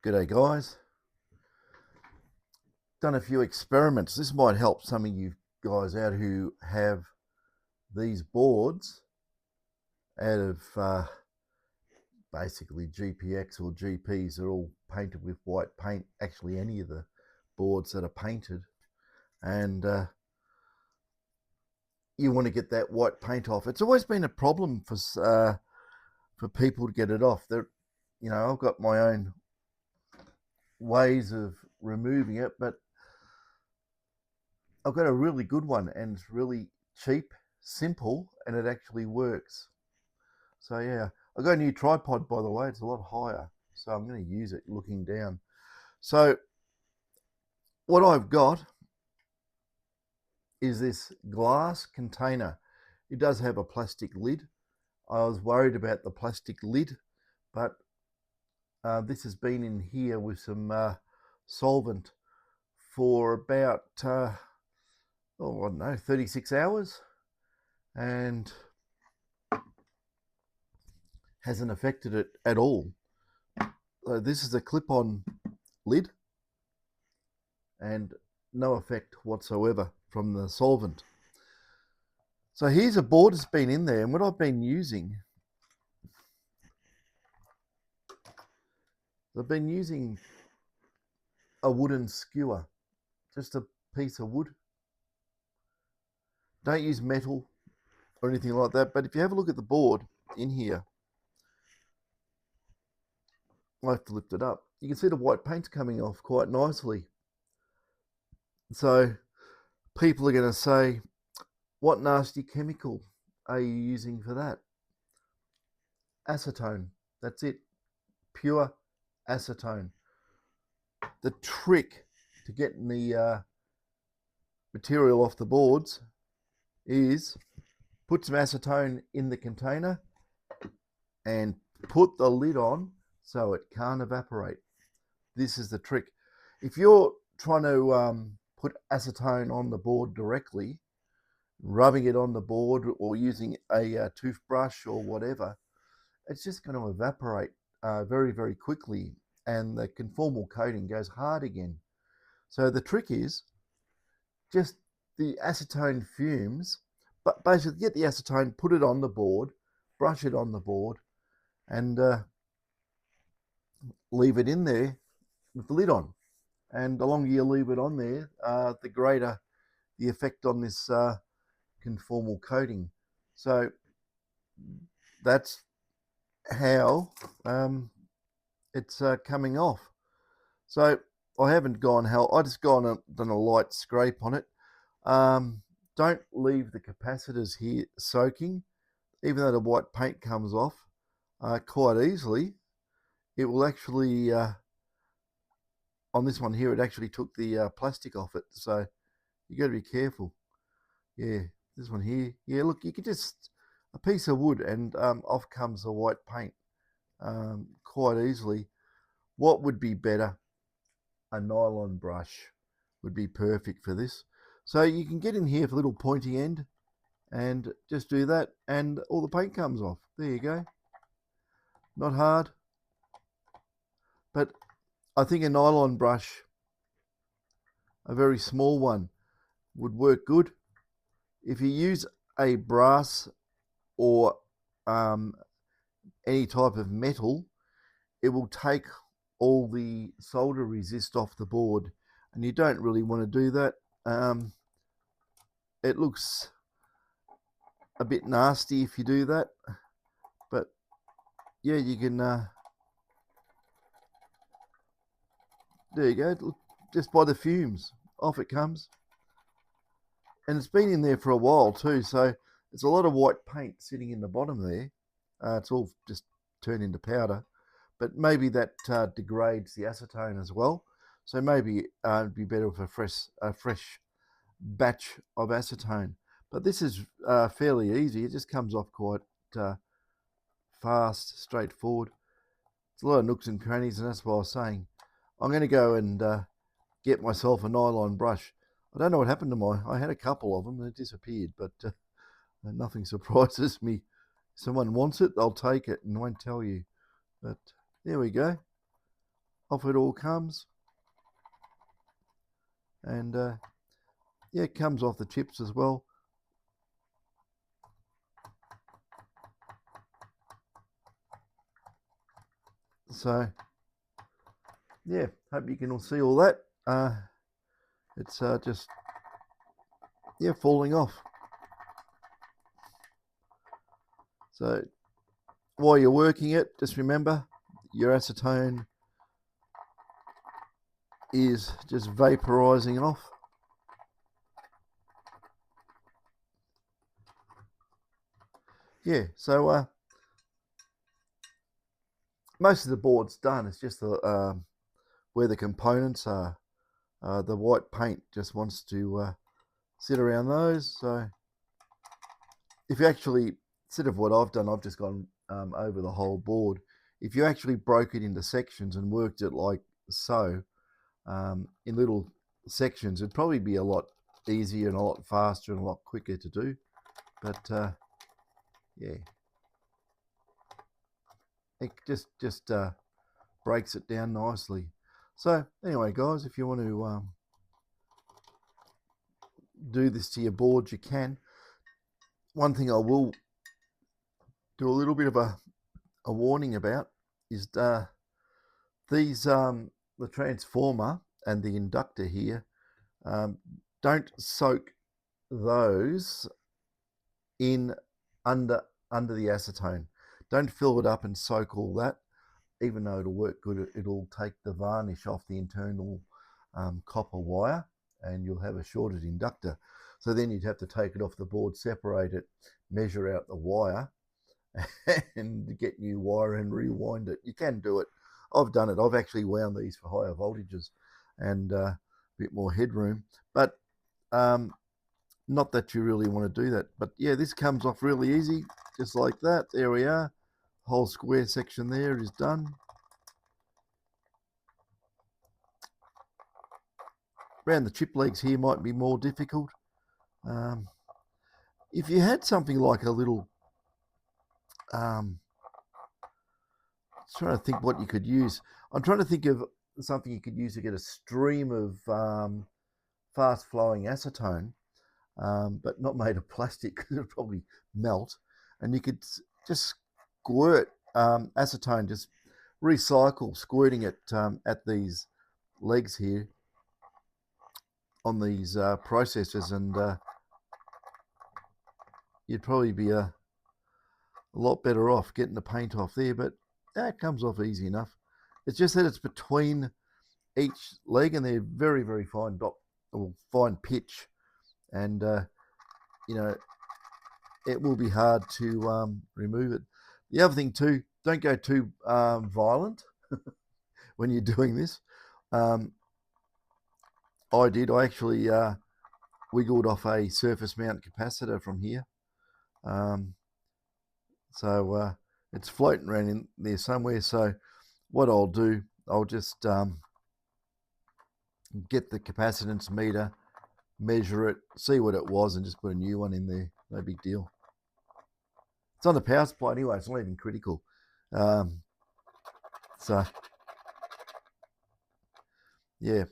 G'day guys. Done a few experiments. This might help some of you guys out who have these boards out of basically GPX or GPs. They're all painted with white paint. Actually, any of the boards that are painted, and you want to get that white paint off. It's always been a problem for people to get it off. I've got my own ways of removing it, but I've got a really good one, and it's really cheap, simple, and it actually works. So yeah, I've got a new tripod, by the way. It's a lot higher, so I'm going to use it looking down. So what I've got is this glass container. It does have a plastic lid. I was worried about the plastic lid, but this has been in here with some solvent for about I don't know, 36 hours, and hasn't affected it at all. So this is a clip-on lid and no effect whatsoever from the solvent. So here's a board that's been in there, and what I've been using, I've been using a wooden skewer, just a piece of wood. Don't use metal or anything like that, but if you have a look at the board in here, I have to lift it up. You can see the white paint's coming off quite nicely. So people are going to say, what nasty chemical are you using for that? Acetone. That's it. Pure acetone. The trick to getting the material off the boards is put some acetone in the container and put the lid on so it can't evaporate. This is the trick. If you're trying to put acetone on the board directly, rubbing it on the board or using a toothbrush or whatever, it's just going to evaporate very, very quickly, and the conformal coating goes hard again. So the trick is just the acetone fumes, but basically get the acetone, put it on the board, brush it on the board, and leave it in there with the lid on. And the longer you leave it on there, the greater the effect on this conformal coating. So that's how it's coming off. So I haven't gone hell. I just gone and done a light scrape on it. Don't leave the capacitors here soaking, even though the white paint comes off quite easily. It will actually, on this one here, it actually took the plastic off it. So you got to be careful. Yeah, this one here. Yeah, look, you could just, a piece of wood, and off comes the white paint quite easily. What would be better? A nylon brush would be perfect for this. So you can get in here for a little pointy end and just do that, and all the paint comes off. There you go. Not hard, but I think a nylon brush, a very small one, would work good. If you use a brass or any type of metal, it will take all the solder resist off the board, and you don't really want to do that. It looks a bit nasty if you do that, but yeah, you can there you go. Look, just by the fumes, off it comes. And it's been in there for a while too, so it's a lot of white paint sitting in the bottom there. It's all just turned into powder, but maybe that degrades the acetone as well. So maybe it'd be better with a fresh batch of acetone. But this is fairly easy. It just comes off quite fast, straightforward. It's a lot of nooks and crannies, and that's why I was saying I'm going to go and get myself a nylon brush. I don't know what happened to I had a couple of them and it disappeared, but nothing surprises me. If someone wants it, they'll take it and won't tell you. But there we go. off it all comes. And yeah, it comes off the chips as well. So yeah, hope you can all see all that. It's just, yeah, falling off. So while you're working it, just remember your acetone is just vaporizing off. Yeah, so most of the board's done. It's just the where the components are. The white paint just wants to sit around those. So if you actually, instead of what I've done, I've just gone over the whole board. If you actually broke it into sections and worked it like so, in little sections, it'd probably be a lot easier and a lot faster and a lot quicker to do. But yeah, it just breaks it down nicely. So anyway, guys, if you want to do this to your board, you can. One thing I will do a little bit of a warning about is these the transformer and the inductor here, don't soak those in under the acetone. Don't fill it up and soak all that. Even though it'll work good, it'll take the varnish off the internal copper wire, and you'll have a shorted inductor. So then you'd have to take it off the board, separate it, measure out the wire, and get new wire and rewind it. You can do it. I've done it. I've actually wound these for higher voltages and a bit more headroom, but not that you really want to do that. But yeah, this comes off really easy, just like that. There we are. Whole square section there is done. Around the chip legs here might be more difficult. If you had something like a little, trying to think what you could use. I'm trying to think of something you could use to get a stream of fast flowing acetone, but not made of plastic because it'd probably melt. And you could just squirt acetone, just recycle, squirting it at these legs here on these processors, and you'd probably be a lot better off getting the paint off there. But it comes off easy enough. It's just that it's between each leg, and they're very, very fine dot or fine pitch, and you know, it will be hard to remove it. The other thing too, don't go too violent when you're doing this. I actually wiggled off a surface mount capacitor from here. So it's floating around in there somewhere. So what I'll do, I'll just get the capacitance meter, measure it, see what it was, and just put a new one in there. No big deal. It's on the power supply anyway. It's not even critical. So yeah,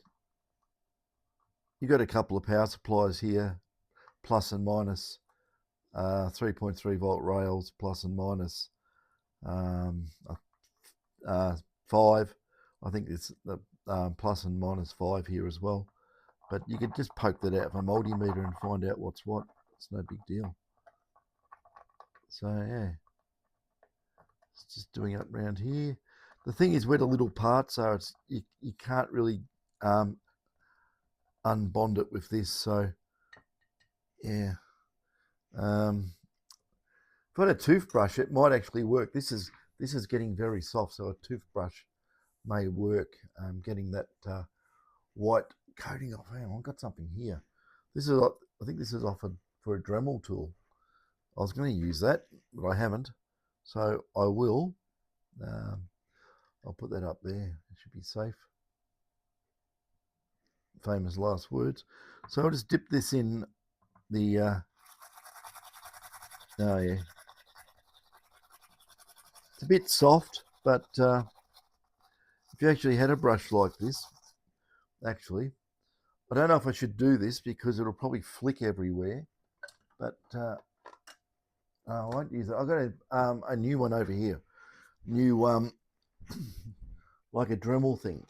you've got a couple of power supplies here, plus and minus, 3.3 volt rails, plus and minus 5. I think it's the plus and minus 5 here as well. But you could just poke that out of a multimeter and find out what's what. It's no big deal. So yeah, it's just doing up around here. The thing is, where the little parts are, it's you can't really unbond it with this. So yeah, if I had a toothbrush, it might actually work. This is getting very soft, so a toothbrush may work. Getting that white coating off. Hang on, I've got something here. This is, I think this is offered for a Dremel tool. I was going to use that, but I haven't, so I will. I'll put that up there. It should be safe. Famous last words. So I'll just dip this in the. Oh yeah, it's a bit soft, but if you actually had a brush like this, actually, I don't know if I should do this because it'll probably flick everywhere, but I won't use it. I've got a new one over here, new like a Dremel thing.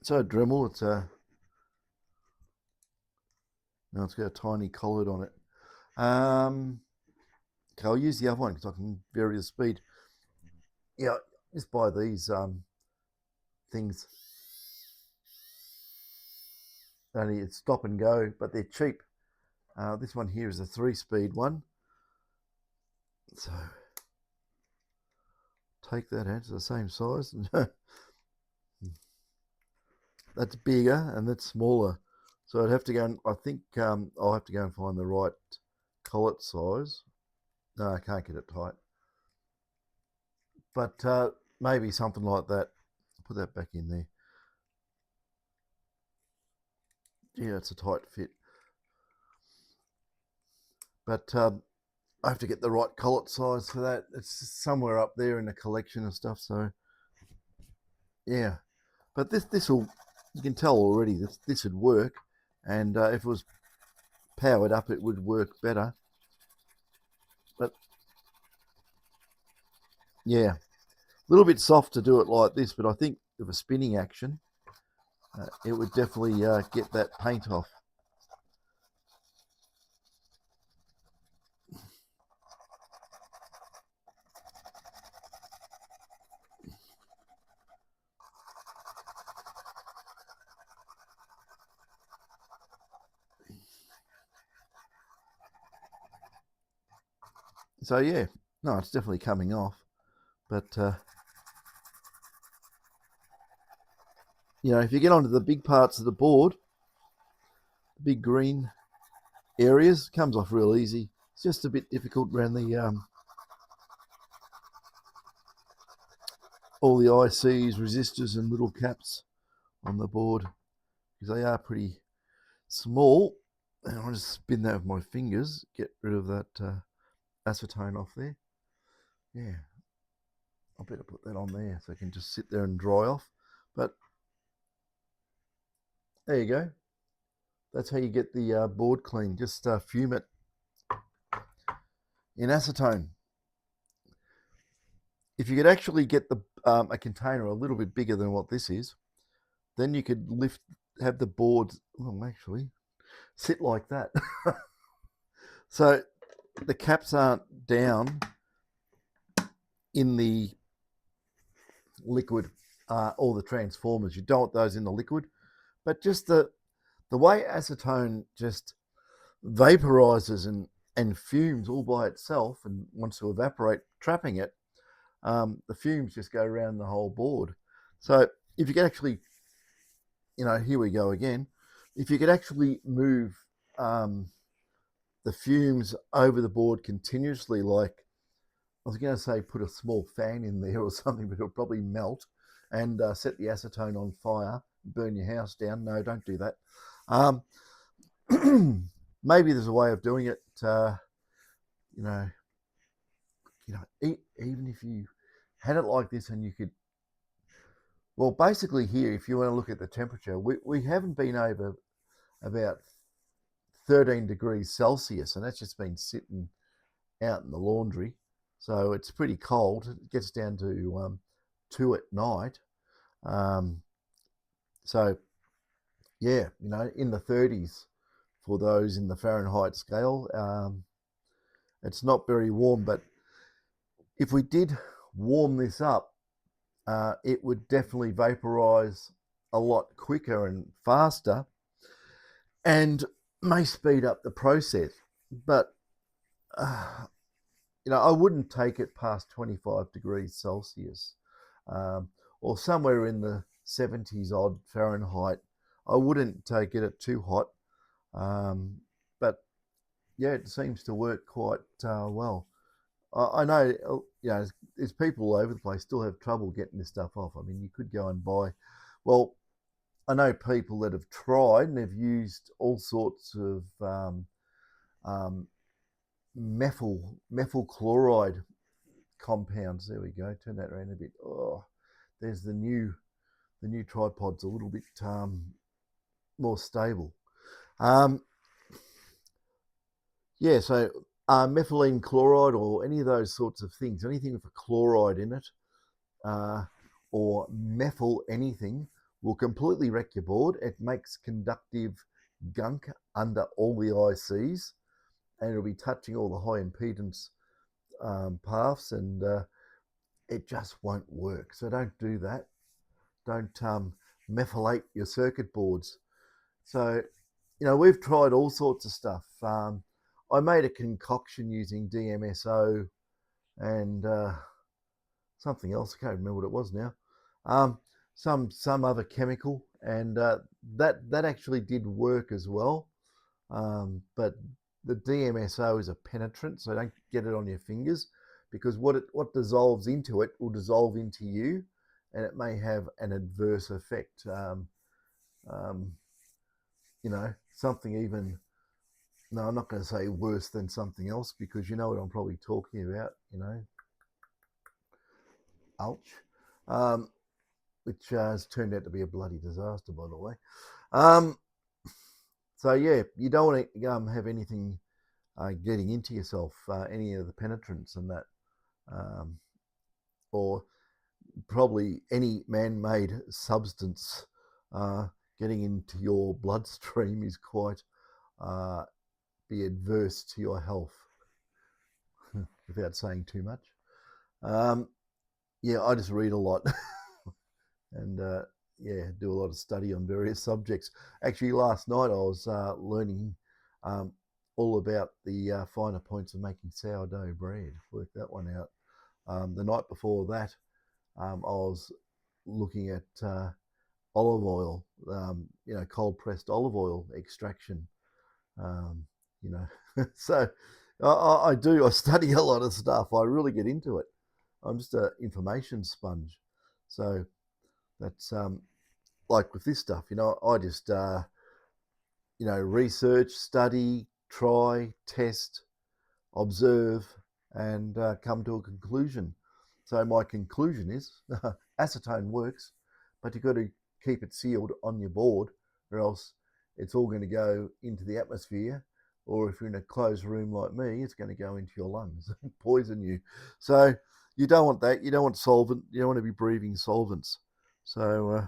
So a Dremel, it's a no, it's got a tiny collet on it. Okay, I'll use the other one because I can vary the speed. Yeah, just buy these things. Only it's stop and go, but they're cheap. This one here is a 3-speed one. So take that out, it's the same size. That's bigger and that's smaller. So I'd have to go and, I think I'll have to go and find the right collet size. No, I can't get it tight. But maybe something like that. Put that back in there. Yeah, it's a tight fit. But I have to get the right collet size for that. It's somewhere up there in the collection of stuff. So yeah, but this will, you can tell already this would work, and if it was powered up, it would work better. But yeah, a little bit soft to do it like this, but I think with a spinning action, it would definitely get that paint off. So yeah, no, it's definitely coming off, but you know, if you get onto the big parts of the board, the big green areas, it comes off real easy. It's just a bit difficult around the all the ICs, resistors, and little caps on the board because they are pretty small. And I'll just spin that with my fingers, get rid of that acetone off there. Yeah, I better put that on there so it can just sit there and dry off. But there you go. That's how you get the board clean. Just fume it in acetone. If you could actually get the a container a little bit bigger than what this is, then you could have the board, well, actually, sit like that. So the caps aren't down in the liquid or the transformers. You don't want those in the liquid, but just the way acetone just vaporizes and fumes all by itself and wants to evaporate, trapping it, the fumes just go around the whole board. So if you could actually, you know, here we go again, if you could actually move the fumes over the board continuously, like I was going to say put a small fan in there or something, but it'll probably melt, and set the acetone on fire, burn your house down. No, don't do that. Maybe there's a way of doing it. You know, even if you had it like this, and you could, well, basically here, if you want to look at the temperature, we haven't been over about 13 degrees Celsius, and that's just been sitting out in the laundry. So it's pretty cold. It gets down to 2 at night. So yeah, you know, in the 30s for those in the Fahrenheit scale. It's not very warm, but if we did warm this up, it would definitely vaporize a lot quicker and faster, and may speed up the process. But you know, I wouldn't take it past 25 degrees Celsius, or somewhere in the 70s odd Fahrenheit. I wouldn't get it too hot, but yeah, it seems to work quite well. I know, you know, there's people all over the place still have trouble getting this stuff off. I mean, you could go and buy, well, I know people that have tried and have used all sorts of methyl chloride compounds. There we go. Turn that around a bit. Oh, there's the new tripod's a little bit more stable. Yeah, so methylene chloride or any of those sorts of things, anything with a chloride in it, or methyl anything, will completely wreck your board. It makes conductive gunk under all the ICs, and it'll be touching all the high impedance paths, and it just won't work. So don't do that. Don't methylate your circuit boards. So, we've tried all sorts of stuff. I made a concoction using DMSO and something else. I can't remember what it was now. Some other chemical, and that actually did work as well. But the DMSO is a penetrant, so don't get it on your fingers, because what dissolves into it will dissolve into you, and it may have an adverse effect. Something even, no, I'm not going to say worse than something else, because you know what I'm probably talking about, ouch, which has turned out to be a bloody disaster, by the way. So yeah, you don't want to have anything getting into yourself, any of the penetrants and that, or probably any man-made substance getting into your bloodstream is quite be adverse to your health, without saying too much. Yeah, I just read a lot and do a lot of study on various subjects. Actually, last night I was learning all about the finer points of making sourdough bread. Worked that one out. The night before that, I was looking at olive oil, cold pressed olive oil extraction. So I study a lot of stuff. I really get into it. I'm just an information sponge. So that's like with this stuff, I just research, study, try, test, observe, and come to a conclusion. So my conclusion is acetone works, but you've got to keep it sealed on your board, or else it's all going to go into the atmosphere, or if you're in a closed room like me, it's going to go into your lungs and poison you. So you don't want that. You don't want solvent. You don't want to be breathing solvents. So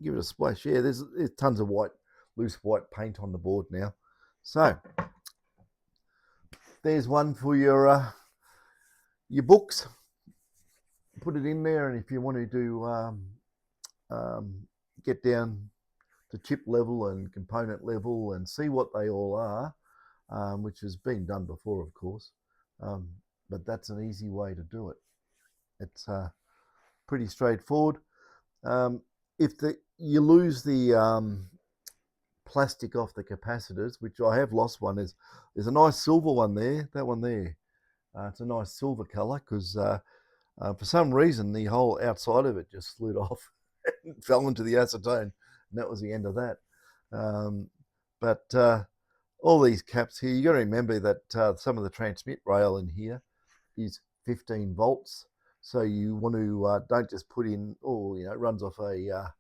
give it a splash. Yeah, there's tons of loose white paint on the board now. So there's one for your books. Put it in there, and if you want to do get down to chip level and component level and see what they all are, which has been done before, of course, but that's an easy way to do it. It's pretty straightforward. If you lose the plastic off the capacitors, which I have lost one, there's a nice silver one there, that one there. It's a nice silver color, because for some reason the whole outside of it just slid off and fell into the acetone, and that was the end of that. But all these caps here, you got to remember that some of the transmit rail in here is 15 volts. So you want to don't just put in, it runs off a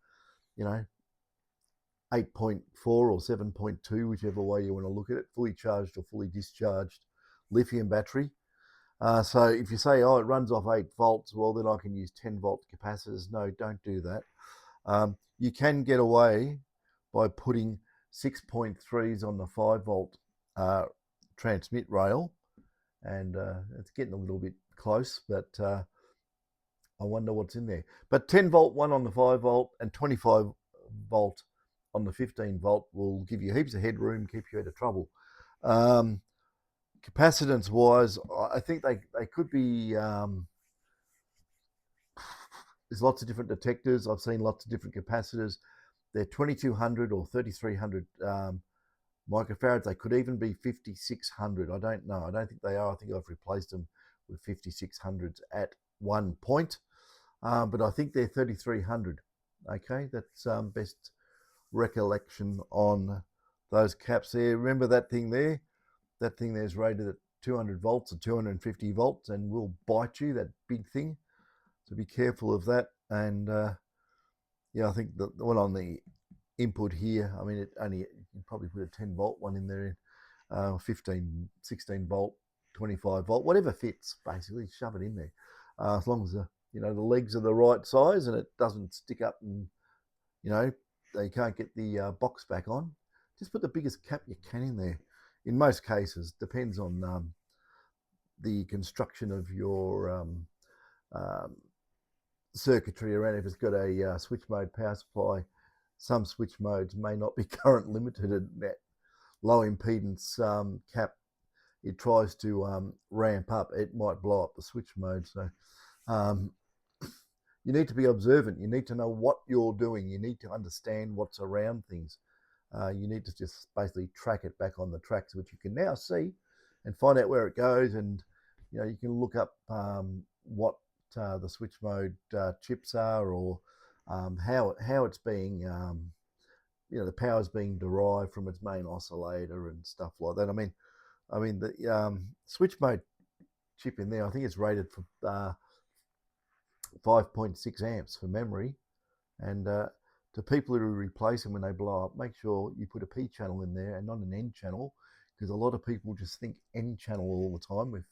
8.4 or 7.2, whichever way you want to look at it, fully charged or fully discharged lithium battery. So if you say, it runs off 8 volts, well, then I can use 10 volt capacitors. No, don't do that. You can get away by putting 6.3s on the 5 volt transmit rail, and it's getting a little bit close, but I wonder what's in there. But 10 volt one on the 5 volt and 25 volt on the 15 volt will give you heaps of headroom, keep you out of trouble. Capacitance wise, I think they could be, there's lots of different detectors. I've seen lots of different capacitors. They're 2200 or 3300 microfarads. They could even be 5600. I don't know. I don't think they are. I think I've replaced them with 5600s at one point. But I think they're 3300. Okay, that's best recollection on those caps there. Remember that thing there? That thing there's rated at 200 volts or 250 volts and will bite you, that big thing. So be careful of that. And yeah, I think the one on the input here, I mean, it only, you can probably put a 10-volt one in there, 15, 16 volt, 25 volt, whatever fits, basically, shove it in there. As long as the legs are the right size and it doesn't stick up and, they can't get the box back on. Just put the biggest cap you can in there. In most cases, depends on the construction of your um, circuitry around. If it's got a switch mode power supply, some switch modes may not be current limited, and that low impedance cap, it tries to ramp up, it might blow up the switch mode. So um, you need to be observant. You need to know what you're doing. You need to understand what's around things. You need to just basically track it back on the tracks, which you can now see, and find out where it goes. And you can look up what the switch mode chips are, or how it's being the power's being derived from its main oscillator and stuff like that. I mean the switch mode chip in there, I think it's rated for 5.6 amps for memory. And to people who replace them when they blow up, make sure you put a P channel in there and not an N channel, because a lot of people just think N channel all the time with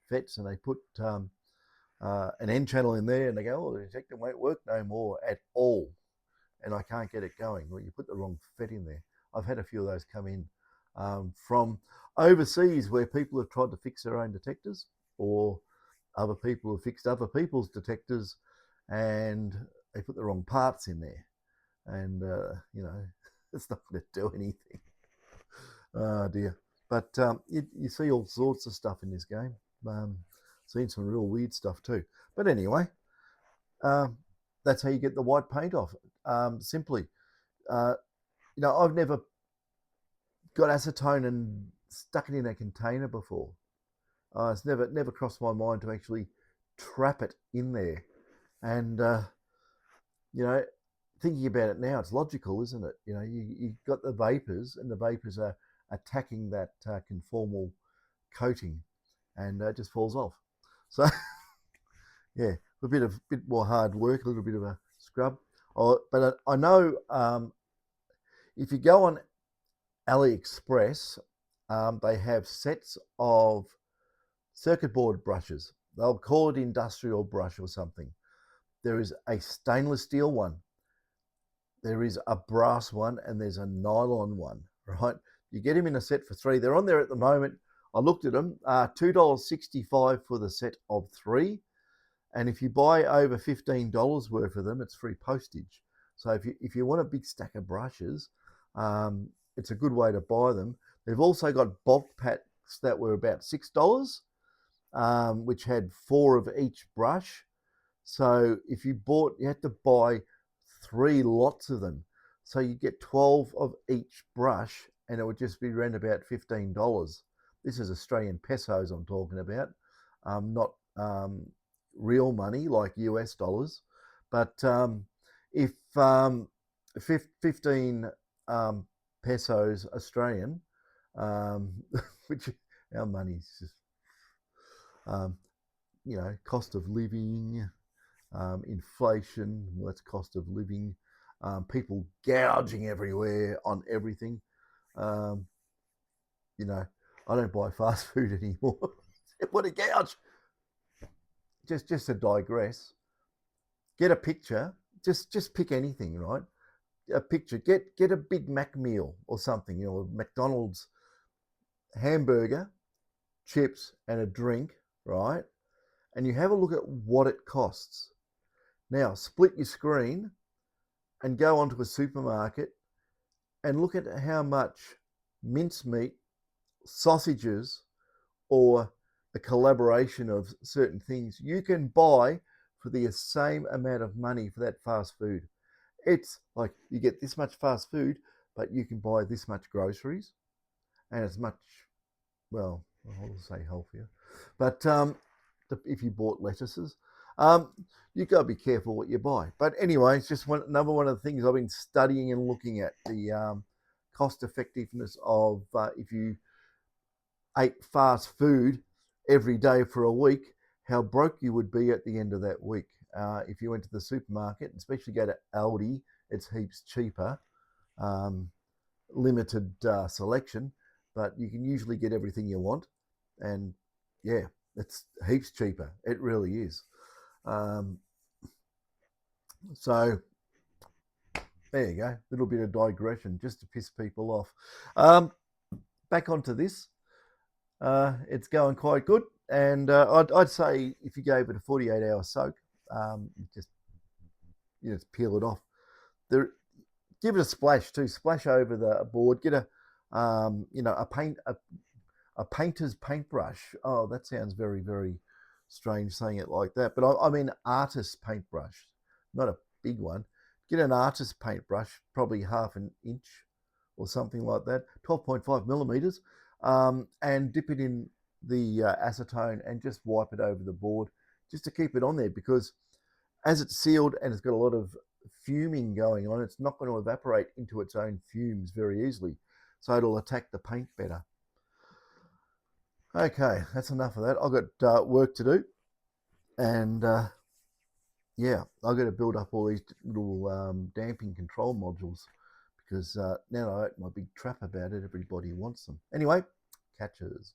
FETs, and they put an N channel in there and they go, oh, the detector won't work no more at all, and I can't get it going. Well, you put the wrong FET in there. I've had a few of those come in from overseas, where people have tried to fix their own detectors, or other people have fixed other people's detectors, and they put the wrong parts in there, and it's not going to do anything. Oh dear. But you see all sorts of stuff in this game. Seen some real weird stuff too. But anyway, that's how you get the white paint off. Simply, I've never got acetone and stuck it in a container before. It's never crossed my mind to actually trap it in there. And thinking about it now, it's logical, isn't it? You've got the vapors, and the vapors are attacking that conformal coating, and it just falls off. So yeah, a bit more hard work, a little bit of a scrub. But I know if you go on AliExpress, they have sets of circuit board brushes. They'll call it industrial brush or something. There is a stainless steel one, there is a brass one, and there's a nylon one, right? You get them in a set for $3. They're on there at the moment. I looked at them, $2.65 for the set of 3. And if you buy over $15 worth of them, it's free postage. So if you want a big stack of brushes, it's a good way to buy them. They've also got bulk packs that were about $6, which had 4 of each brush. So if you had to buy 3 lots of them. So you get 12 of each brush, and it would just be around about $15. This is Australian pesos I'm talking about, not real money like US dollars. But if 15 pesos Australian, which our money's just, cost of living, inflation, that's cost of living, people gouging everywhere on everything. I don't buy fast food anymore. What a gouge! Just to digress, get a picture. Just pick anything, right? A picture. Get a Big Mac meal or something. A McDonald's hamburger, chips, and a drink, right? And you have a look at what it costs. Now, split your screen and go onto a supermarket and look at how much mincemeat, sausages, or a collaboration of certain things you can buy for the same amount of money for that fast food. It's like you get this much fast food, but you can buy this much groceries, and it's much, well, I'll say healthier. But if you bought lettuces, you've got to be careful what you buy. But anyway, it's just another one of the things I've been studying and looking at, the cost effectiveness of if you ate fast food every day for a week, how broke you would be at the end of that week. if you went to the supermarket, especially go to Aldi, it's heaps cheaper. Limited selection, but you can usually get everything you want, and yeah, it's heaps cheaper. It really is. So there you go, a little bit of digression just to piss people off. Back onto this. It's going quite good, and I'd say if you gave it a 48-hour soak, just peel it off. There, give it a splash too. Splash over the board. Get a painter's paintbrush. Oh, that sounds very, very strange saying it like that, but I mean artist's paintbrush, not a big one. Get an artist's paintbrush, probably half an inch or something like that, 12.5 millimeters, and dip it in the acetone and just wipe it over the board just to keep it on there, because as it's sealed and it's got a lot of fuming going on, it's not going to evaporate into its own fumes very easily, so it'll attack the paint better. Okay, that's enough of that. I've got work to do, and yeah, I've got to build up all these little damping control modules, because now I open my big trap about it, everybody wants them. Anyway, catches.